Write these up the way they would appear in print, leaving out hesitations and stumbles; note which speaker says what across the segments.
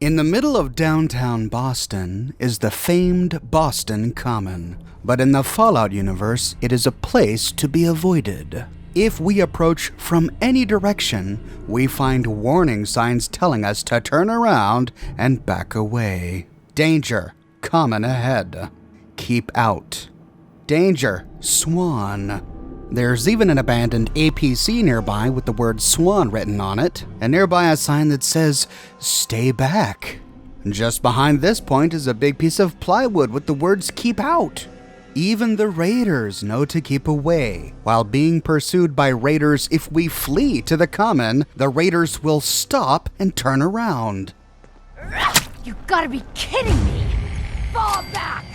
Speaker 1: In the middle of downtown Boston is the famed Boston Common, but in the Fallout universe, it is a place to be avoided. If we approach from any direction, we find warning signs telling us to turn around and back away. Danger, common ahead. Keep out. Danger, Swan. There's even an abandoned APC nearby with the word Swan written on it, and nearby a sign that says, stay back. Just behind this point is a big piece of plywood with the words keep out. Even the raiders know to keep away. While being pursued by raiders, if we flee to the common, the raiders will stop and turn around.
Speaker 2: You gotta be kidding me! Fall back!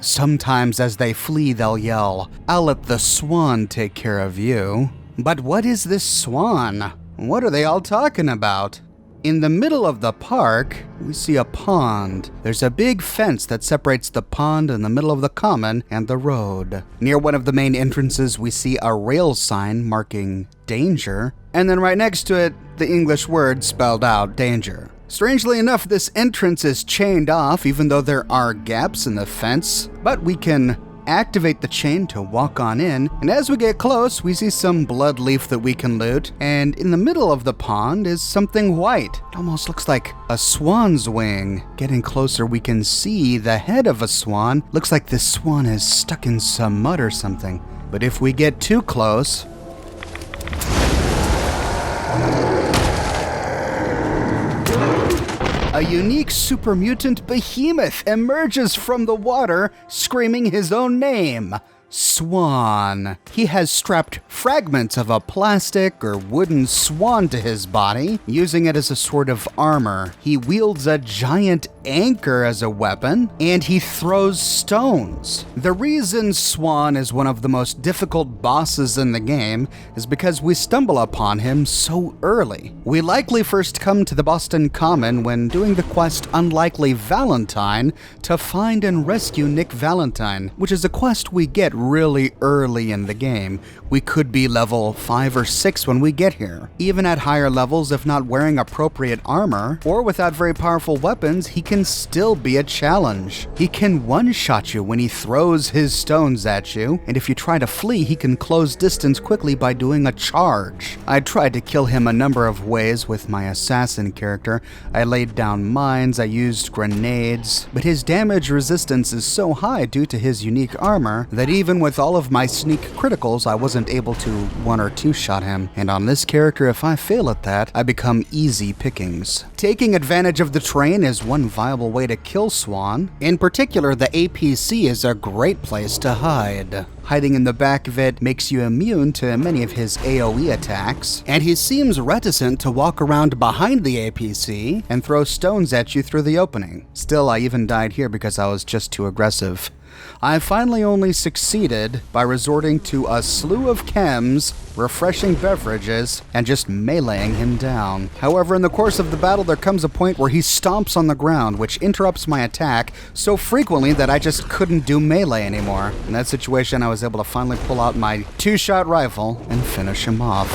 Speaker 1: Sometimes as they flee, they'll yell, I'll let the Swan take care of you. But what is this Swan? What are they all talking about? In the middle of the park, we see a pond. There's a big fence that separates the pond in the middle of the common and the road. Near one of the main entrances, we see a rail sign marking danger, and then right next to it, the English word spelled out danger. Strangely enough, this entrance is chained off even though there are gaps in the fence, but we can activate the chain to walk on in, and as we get close, we see some blood leaf that we can loot, and in the middle of the pond is something white. It almost looks like a swan's wing. Getting closer, we can see the head of a swan. Looks like this swan is stuck in some mud or something, but if we get too close, a unique super mutant behemoth emerges from the water, screaming his own name, Swan. He has strapped fragments of a plastic or wooden swan to his body, using it as a sort of armor. He wields a giant anchor as a weapon, and he throws stones. The reason Swan is one of the most difficult bosses in the game is because we stumble upon him so early. We likely first come to the Boston Common when doing the quest Unlikely Valentine to find and rescue Nick Valentine, which is a quest we get really early in the game. We could be level 5 or 6 when we get here. Even at higher levels, if not wearing appropriate armor, or without very powerful weapons, he can still be a challenge. He can one-shot you when he throws his stones at you, and if you try to flee, he can close distance quickly by doing a charge. I tried to kill him a number of ways with my assassin character. I laid down mines, I used grenades, but his damage resistance is so high due to his unique armor that even with all of my sneak criticals, I wasn't able to 1 or 2 shot him, and on this character, if I fail at that, I become easy pickings. Taking advantage of the terrain is one viable way to kill Swan. In particular, the APC is a great place to hide. Hiding in the back of it makes you immune to many of his AoE attacks, and he seems reticent to walk around behind the APC and throw stones at you through the opening. Still, I even died here because I was just too aggressive. I finally only succeeded by resorting to a slew of chems, refreshing beverages, and just meleeing him down. However, in the course of the battle, there comes a point where he stomps on the ground, which interrupts my attack so frequently that I just couldn't do melee anymore. In that situation, I was able to finally pull out my 2-shot rifle and finish him off.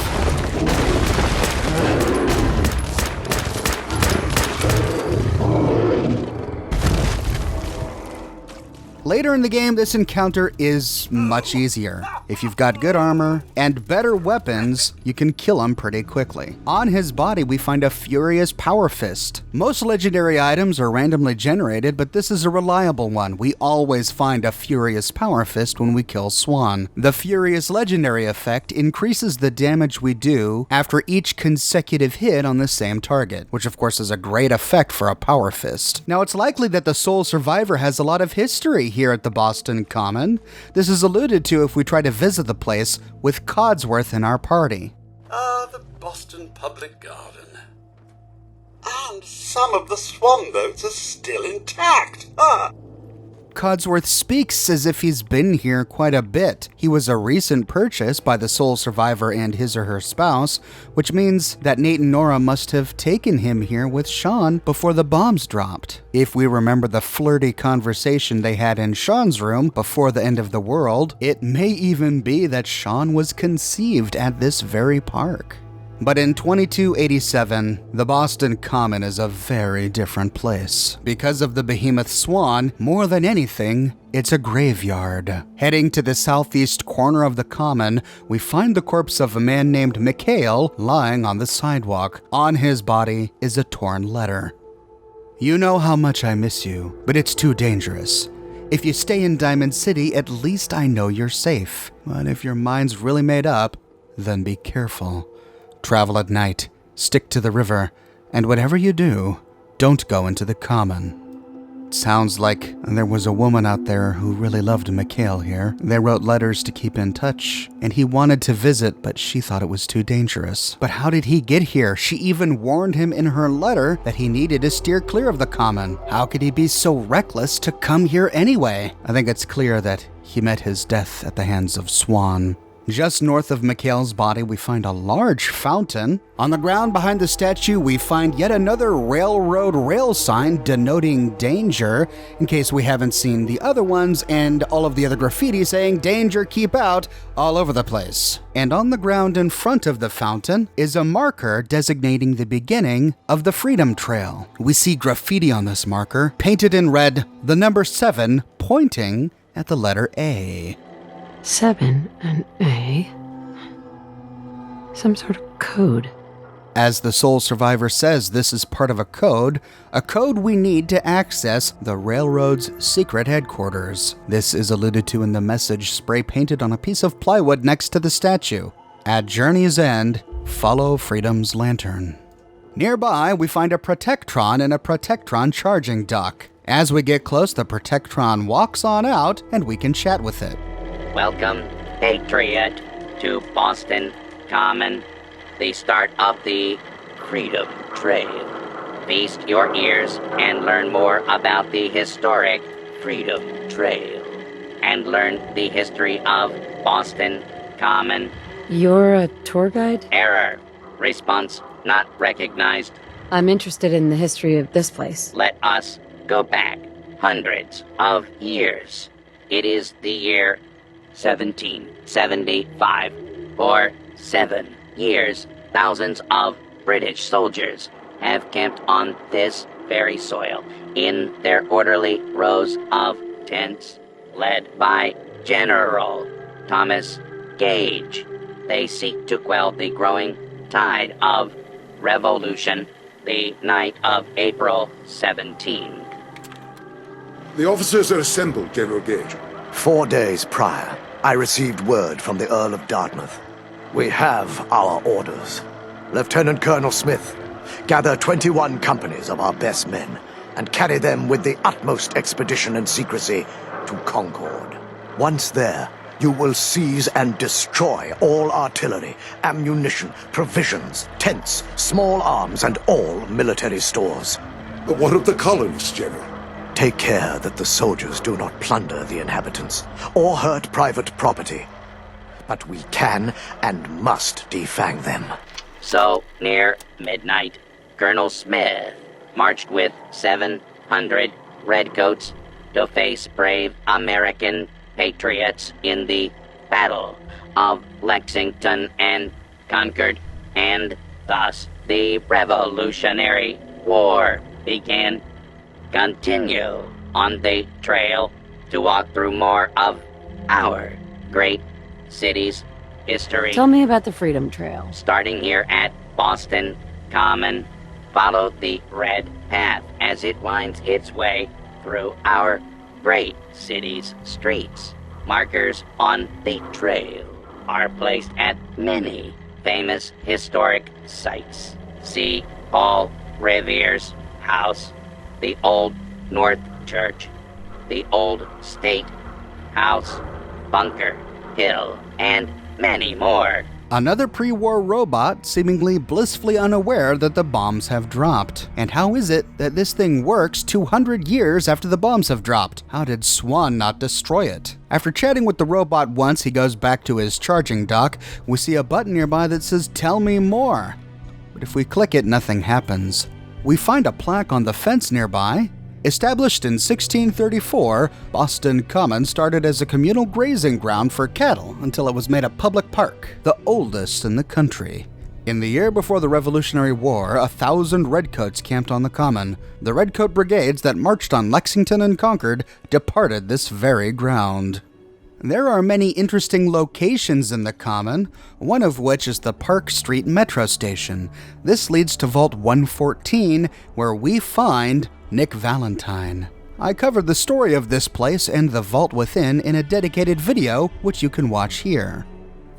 Speaker 1: Later in the game, this encounter is much easier. If you've got good armor and better weapons, you can kill him pretty quickly. On his body, we find a Furious Power Fist. Most legendary items are randomly generated, but this is a reliable one. We always find a Furious Power Fist when we kill Swan. The Furious Legendary effect increases the damage we do after each consecutive hit on the same target, which of course is a great effect for a Power Fist. Now, it's likely that the Sole Survivor has a lot of history here at the Boston Common. This is alluded to if we try to visit the place with Codsworth in our party.
Speaker 3: The Boston Public Garden. And some of the swan boats are still intact.
Speaker 1: Codsworth speaks as if he's been here quite a bit. He was a recent purchase by the sole survivor and his or her spouse, which means that Nate and Nora must have taken him here with Sean before the bombs dropped. If we remember the flirty conversation they had in Sean's room before the end of the world, it may even be that Sean was conceived at this very park. But in 2287, the Boylston Common is a very different place. Because of the behemoth Swan, more than anything, it's a graveyard. Heading to the southeast corner of the common, we find the corpse of a man named Mikhail lying on the sidewalk. On his body is a torn letter. You know how much I miss you, but it's too dangerous. If you stay in Diamond City, at least I know you're safe. But if your mind's really made up, then be careful. Travel at night, stick to the river, and whatever you do, don't go into the common. It sounds like there was a woman out there who really loved Mikhail here. They wrote letters to keep in touch, and he wanted to visit, but she thought it was too dangerous. But how did he get here? She even warned him in her letter that he needed to steer clear of the common. How could he be so reckless to come here anyway? I think it's clear that he met his death at the hands of Swan. Just north of Mikhail's body, we find a large fountain. On the ground behind the statue, we find yet another railroad rail sign denoting danger, in case we haven't seen the other ones, and all of the other graffiti saying danger, keep out, all over the place. And on the ground in front of the fountain is a marker designating the beginning of the Freedom Trail. We see graffiti on this marker, painted in red, the number 7 pointing at the letter A.
Speaker 4: 7 and A. Some sort of code.
Speaker 1: As the sole survivor says, this is part of a code we need to access the railroad's secret headquarters. This is alluded to in the message spray painted on a piece of plywood next to the statue. At journey's end, follow Freedom's lantern. Nearby, we find a Protectron and a Protectron charging dock. As we get close, the Protectron walks on out and we can chat with it.
Speaker 5: Welcome, Patriot, to Boylston Common, the start of the Freedom Trail. Feast your ears and learn more about the historic Freedom Trail, and learn the history of Boylston Common.
Speaker 4: You're a tour guide?
Speaker 5: Error. Response not recognized.
Speaker 4: I'm interested in the history of this place.
Speaker 5: Let us go back hundreds of years. It is the year 1775. For 7 years, thousands of British soldiers have camped on this very soil in their orderly rows of tents, led by General Thomas Gage. They seek to quell the growing tide of revolution the night of April 17.
Speaker 6: The officers are assembled, General Gage.
Speaker 7: 4 days prior, I received word from the Earl of Dartmouth. We have our orders. Lieutenant Colonel Smith, gather 21 companies of our best men and carry them with the utmost expedition and secrecy to Concord. Once there, you will seize and destroy all artillery, ammunition, provisions, tents, small arms, and all military stores.
Speaker 6: But what of the colonists, General?
Speaker 7: Take care that the soldiers do not plunder the inhabitants or hurt private property. But we can and must defang them.
Speaker 5: So, near midnight, Colonel Smith marched with 700 redcoats to face brave American patriots in the Battle of Lexington and Concord, and thus the Revolutionary War began. Continue on the trail to walk through more of our great city's history.
Speaker 4: Tell me about the Freedom Trail.
Speaker 5: Starting here at Boylston Common, follow the red path as it winds its way through our great city's streets. Markers on the trail are placed at many famous historic sites. See Paul Revere's house, the Old North Church, the Old State House, Bunker Hill, and many more.
Speaker 1: Another pre-war robot seemingly blissfully unaware that the bombs have dropped. And how is it that this thing works 200 years after the bombs have dropped? How did Swan not destroy it? After chatting with the robot once, he goes back to his charging dock. We see a button nearby that says, "Tell me more." But if we click it, nothing happens. We find a plaque on the fence nearby. Established in 1634, Boylston Common started as a communal grazing ground for cattle until it was made a public park, the oldest in the country. In the year before the Revolutionary War, 1,000 redcoats camped on the Common. The redcoat brigades that marched on Lexington and Concord departed this very ground. There are many interesting locations in the Common, one of which is the Park Street Metro Station. This leads to Vault 114, where we find Nick Valentine. I covered the story of this place and the vault within in a dedicated video, which you can watch here.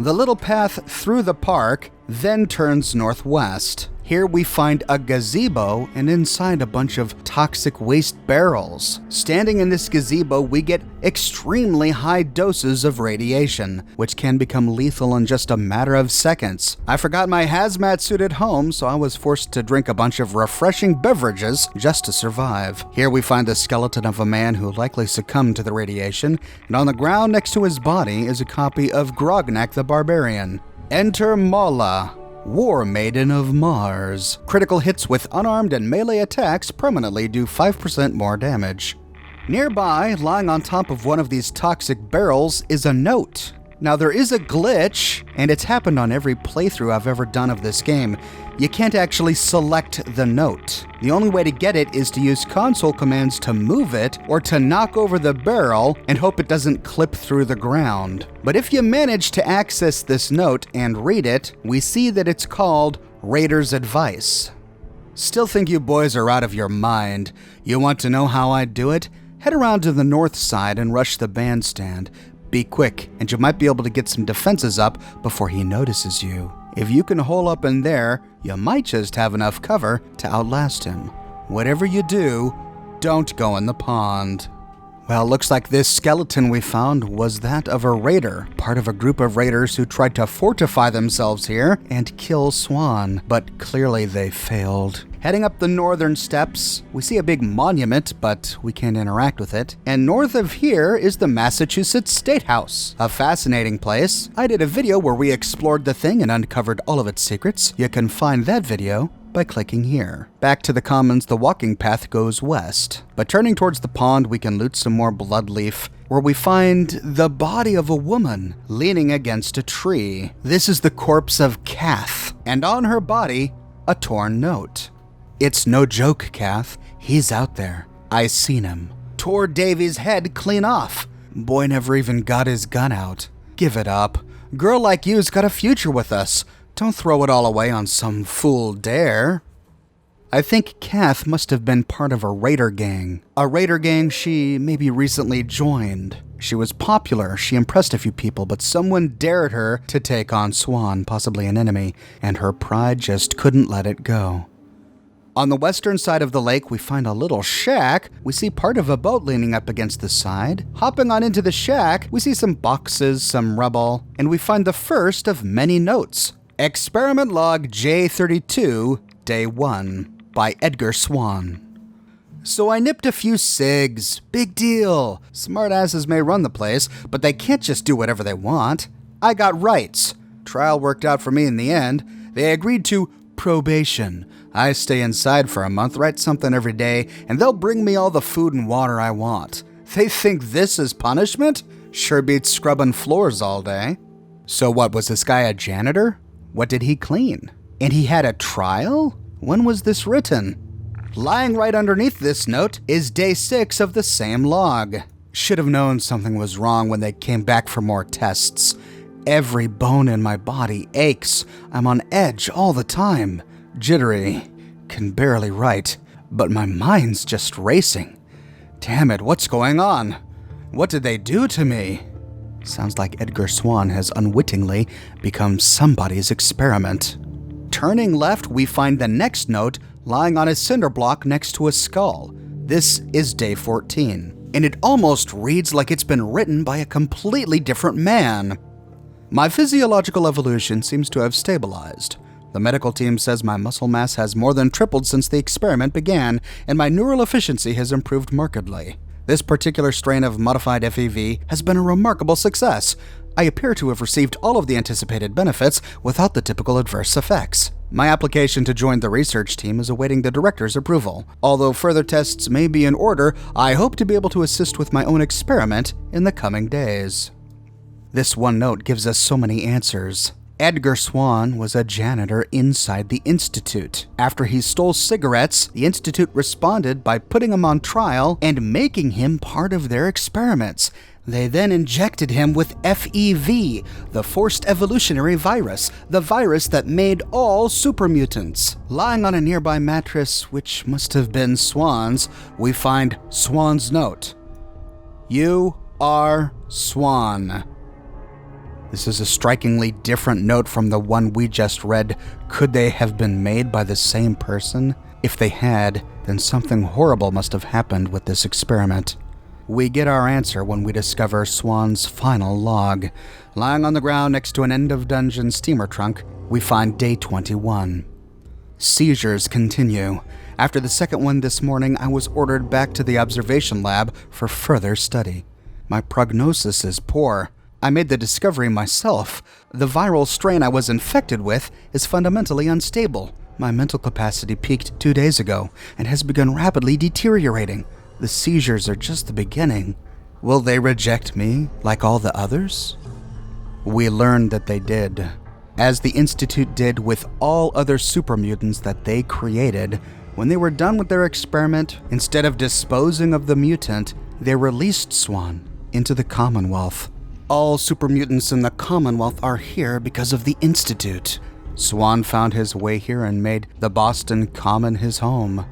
Speaker 1: The little path through the park then turns northwest. Here we find a gazebo and inside a bunch of toxic waste barrels. Standing in this gazebo, we get extremely high doses of radiation, which can become lethal in just a matter of seconds. I forgot my hazmat suit at home, so I was forced to drink a bunch of refreshing beverages just to survive. Here we find the skeleton of a man who likely succumbed to the radiation, and on the ground next to his body is a copy of Grognak the Barbarian. Enter Mala, War Maiden of Mars. Critical hits with unarmed and melee attacks permanently do 5% more damage. Nearby, lying on top of one of these toxic barrels, is a note. Now there is a glitch, and it's happened on every playthrough I've ever done of this game. You can't actually select the note. The only way to get it is to use console commands to move it or to knock over the barrel and hope it doesn't clip through the ground. But if you manage to access this note and read it, we see that it's called Raider's Advice. Still think you boys are out of your mind. You want to know how I do it? Head around to the north side and rush the bandstand. Be quick, and you might be able to get some defenses up before he notices you. If you can hole up in there, you might just have enough cover to outlast him. Whatever you do, don't go in the pond. Well, looks like this skeleton we found was that of a raider, part of a group of raiders who tried to fortify themselves here and kill Swan, but clearly they failed. Heading up the northern steps, we see a big monument, but we can't interact with it. And north of here is the Massachusetts State House, a fascinating place. I did a video where we explored the thing and uncovered all of its secrets. You can find that video by clicking here. Back to the Commons, the walking path goes west. But turning towards the pond, we can loot some more bloodleaf, where we find the body of a woman leaning against a tree. This is the corpse of Kath, and on her body, a torn note. It's no joke, Kath. He's out there. I seen him. Tore Davy's head clean off. Boy never even got his gun out. Give it up. Girl like you's got a future with us. Don't throw it all away on some fool dare. I think Kath must have been part of a raider gang. A raider gang she maybe recently joined. She was popular, she impressed a few people, but someone dared her to take on Swan, possibly an enemy, and her pride just couldn't let it go. On the western side of the lake, we find a little shack. We see part of a boat leaning up against the side. Hopping on into the shack, we see some boxes, some rubble, and we find the first of many notes. Experiment Log J32, Day 1, by Edgar Swan. So I nipped a few cigs. Big deal. Smartasses may run the place, but they can't just do whatever they want. I got rights. Trial worked out for me in the end. They agreed to probation. I stay inside for a month, write something every day, and they'll bring me all the food and water I want. They think this is punishment? Sure beats scrubbing floors all day. So what, was this guy a janitor? What did he clean? And he had a trial? When was this written? Lying right underneath this note is day 6 of the same log. Should have known something was wrong when they came back for more tests. Every bone in my body aches. I'm on edge all the time. Jittery. Can barely write. But my mind's just racing. Damn it, what's going on? What did they do to me? Sounds like Edgar Swan has unwittingly become somebody's experiment. Turning left, we find the next note lying on a cinder block next to a skull. This is day 14, and it almost reads like it's been written by a completely different man. My physiological evolution seems to have stabilized. The medical team says my muscle mass has more than tripled since the experiment began, and my neural efficiency has improved markedly. This particular strain of modified FEV has been a remarkable success. I appear to have received all of the anticipated benefits without the typical adverse effects. My application to join the research team is awaiting the director's approval. Although further tests may be in order, I hope to be able to assist with my own experiment in the coming days. This one note gives us so many answers. Edgar Swan was a janitor inside the Institute. After he stole cigarettes, the Institute responded by putting him on trial and making him part of their experiments. They then injected him with FEV, the forced evolutionary virus, the virus that made all supermutants. Lying on a nearby mattress, which must have been Swan's, we find Swan's note. You are Swan. This is a strikingly different note from the one we just read. Could they have been made by the same person? If they had, then something horrible must have happened with this experiment. We get our answer when we discover Swan's final log. Lying on the ground next to an end-of-dungeon steamer trunk, we find day 21. Seizures continue. After the second one this morning, I was ordered back to the observation lab for further study. My prognosis is poor. I made the discovery myself. The viral strain I was infected with is fundamentally unstable. My mental capacity peaked 2 days ago and has begun rapidly deteriorating. The seizures are just the beginning. Will they reject me like all the others? We learned that they did. As the Institute did with all other supermutants that they created, when they were done with their experiment, instead of disposing of the mutant, they released Swan into the Commonwealth. All supermutants in the Commonwealth are here because of the Institute. Swan found his way here and made the Boylston Common his home.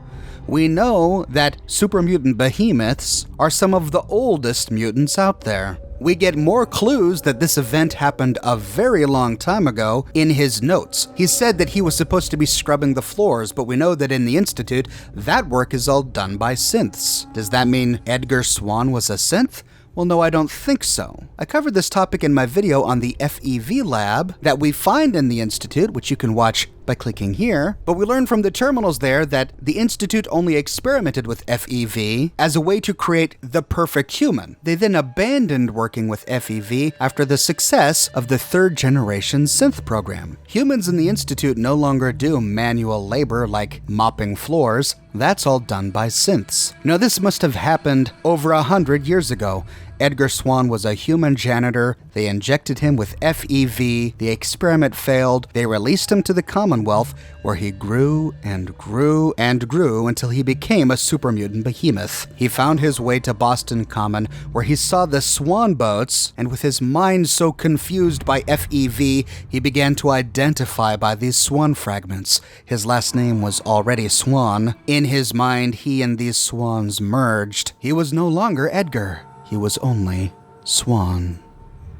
Speaker 1: We know that supermutant behemoths are some of the oldest mutants out there. We get more clues that this event happened a very long time ago in his notes. He said that he was supposed to be scrubbing the floors, but we know that in the Institute, that work is all done by synths. Does that mean Edgar Swan was a synth? Well, no, I don't think so. I covered this topic in my video on the FEV lab that we find in the Institute, which you can watch by clicking here, but we learned from the terminals there that the Institute only experimented with FEV as a way to create the perfect human. They then abandoned working with FEV after the success of the third-generation synth program. Humans in the Institute no longer do manual labor like mopping floors. That's all done by synths. Now, this must have happened over 100 years ago. Edgar Swan was a human janitor. They injected him with FEV. The experiment failed. They released him to the Commonwealth, where he grew and grew and grew until he became a supermutant behemoth. He found his way to Boylston Common, where he saw the Swan boats, and with his mind so confused by FEV, he began to identify by these Swan fragments. His last name was already Swan. In his mind, he and these Swans merged. He was no longer Edgar. He was only Swan.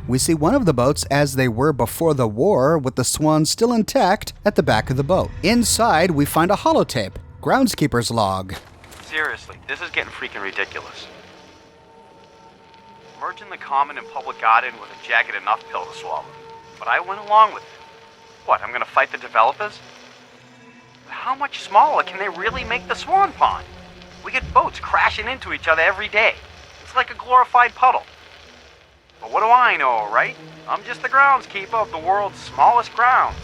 Speaker 1: We see one of the boats as they were before the war, with the Swan still intact at the back of the boat. Inside, we find a holotape, groundskeeper's log.
Speaker 8: Seriously, this is getting freaking ridiculous. Merging the common and public garden was a jagged enough pill to swallow, but I went along with it. What, I'm gonna fight the developers? But how much smaller can they really make the Swan Pond? We get boats crashing into each other every day. It's like a glorified puddle. But what do I know, right? I'm just the groundskeeper of the world's smallest grounds.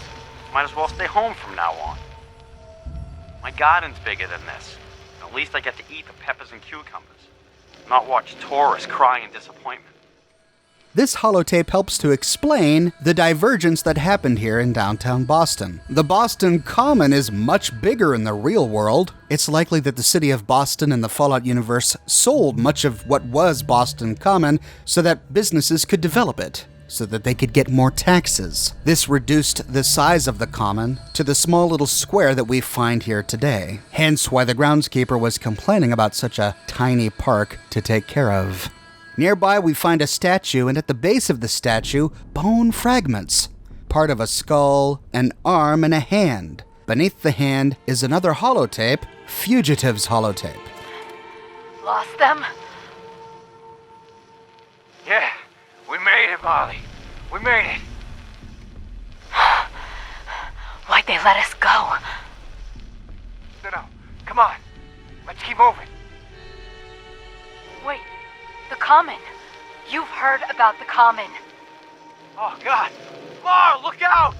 Speaker 8: Might as well stay home from now on. My garden's bigger than this. At least I get to eat the peppers and cucumbers, not watch tourists cry in disappointment.
Speaker 1: This holotape helps to explain the divergence that happened here in downtown Boston. The Boylston Common is much bigger in the real world. It's likely that the city of Boston and the Fallout universe sold much of what was Boylston Common so that businesses could develop it, so that they could get more taxes. This reduced the size of the common to the small little square that we find here today. Hence why the groundskeeper was complaining about such a tiny park to take care of. Nearby, we find a statue, and at the base of the statue, bone fragments. Part of a skull, an arm, and a hand. Beneath the hand is another holotape, Fugitive's holotape.
Speaker 2: Lost them?
Speaker 8: Yeah, we made it, Molly. We made it.
Speaker 2: Why'd they let us go?
Speaker 8: No, come on. Let's keep moving.
Speaker 2: Wait, the Common. You've heard about the Common.
Speaker 8: Oh, God. Laura, look out!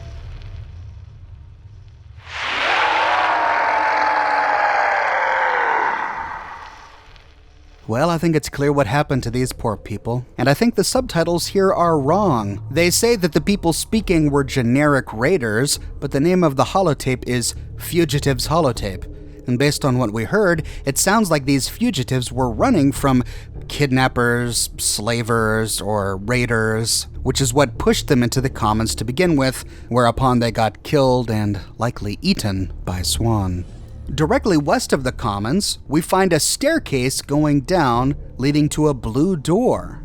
Speaker 1: Well, I think it's clear what happened to these poor people, and I think the subtitles here are wrong. They say that the people speaking were generic raiders, but the name of the holotape is Fugitives Holotape. And based on what we heard, it sounds like these fugitives were running from kidnappers, slavers, or raiders, which is what pushed them into the commons to begin with, whereupon they got killed and likely eaten by Swan. Directly west of the commons, we find a staircase going down, leading to a blue door.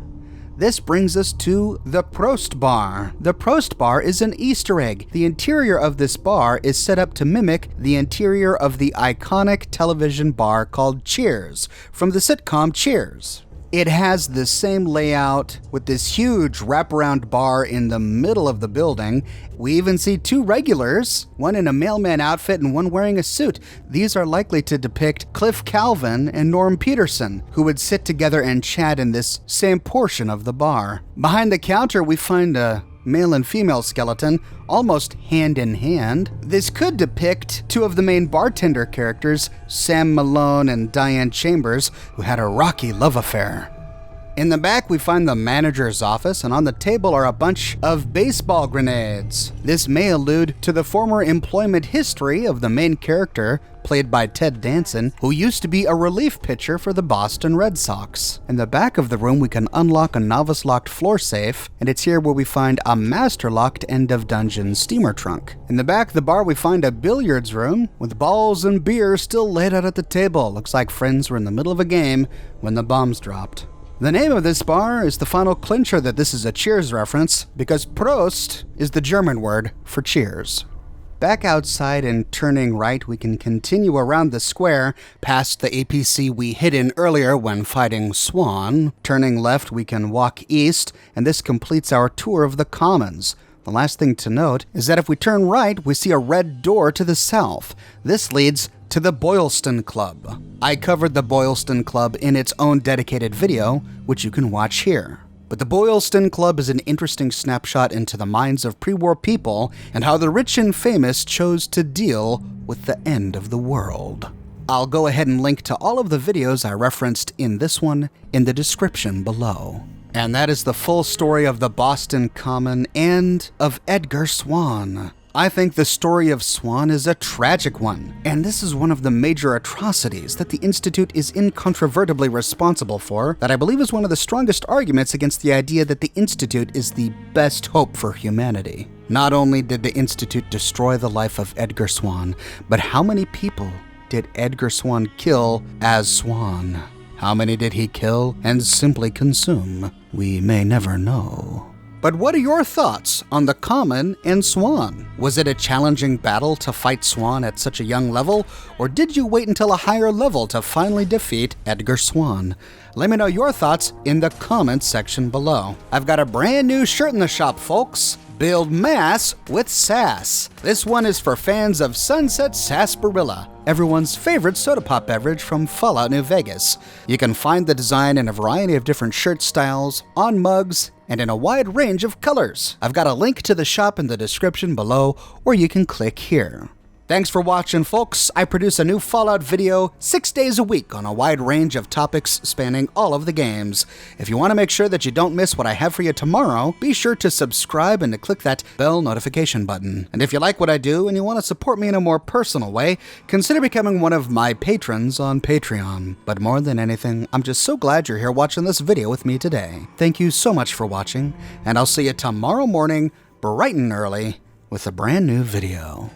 Speaker 1: This brings us to the Prost bar. The Prost bar is an Easter egg. The interior of this bar is set up to mimic the interior of the iconic television bar called Cheers, from the sitcom Cheers. It has the same layout with this huge wraparound bar in the middle of the building. We even see two regulars, one in a mailman outfit and one wearing a suit. These are likely to depict Cliff Calvin and Norm Peterson, who would sit together and chat in this same portion of the bar. Behind the counter, we find a male and female skeleton, almost hand in hand. This could depict two of the main bartender characters, Sam Malone and Diane Chambers, who had a rocky love affair. In the back, we find the manager's office, and on the table are a bunch of baseball grenades. This may allude to the former employment history of the main character, played by Ted Danson, who used to be a relief pitcher for the Boston Red Sox. In the back of the room, we can unlock a novice-locked floor safe, and it's here where we find a master-locked end-of-dungeon steamer trunk. In the back of the bar, we find a billiards room with balls and beer still laid out at the table. Looks like friends were in the middle of a game when the bombs dropped. The name of this bar is the final clincher that this is a Cheers reference, because Prost is the German word for cheers. Back outside and turning right, we can continue around the square, past the APC we hid in earlier when fighting Swan. Turning left, we can walk east, and this completes our tour of the Commons. The last thing to note is that if we turn right, we see a red door to the south. This leads to the Boylston Club. I covered the Boylston Club in its own dedicated video, which you can watch here. But the Boylston Club is an interesting snapshot into the minds of pre-war people and how the rich and famous chose to deal with the end of the world. I'll go ahead and link to all of the videos I referenced in this one in the description below. And that is the full story of the Boston Common and of Edgar Swan. I think the story of Swan is a tragic one, and this is one of the major atrocities that the Institute is incontrovertibly responsible for, that I believe is one of the strongest arguments against the idea that the Institute is the best hope for humanity. Not only did the Institute destroy the life of Edgar Swan, but how many people did Edgar Swan kill as Swan? How many did he kill and simply consume? We may never know. But what are your thoughts on the Common and Swan? Was it a challenging battle to fight Swan at such a young level, or did you wait until a higher level to finally defeat Edgar Swan? Let me know your thoughts in the comments section below. I've got a brand new shirt in the shop, folks. Build mass with sass. This one is for fans of Sunset Sarsaparilla, everyone's favorite soda pop beverage from Fallout New Vegas. You can find the design in a variety of different shirt styles, on mugs, and in a wide range of colors. I've got a link to the shop in the description below, or you can click here. Thanks for watching, folks. I produce a new Fallout video 6 days a week on a wide range of topics spanning all of the games. If you want to make sure that you don't miss what I have for you tomorrow, be sure to subscribe and to click that bell notification button. And if you like what I do and you want to support me in a more personal way, consider becoming one of my patrons on Patreon. But more than anything, I'm just so glad you're here watching this video with me today. Thank you so much for watching, and I'll see you tomorrow morning, bright and early, with a brand new video.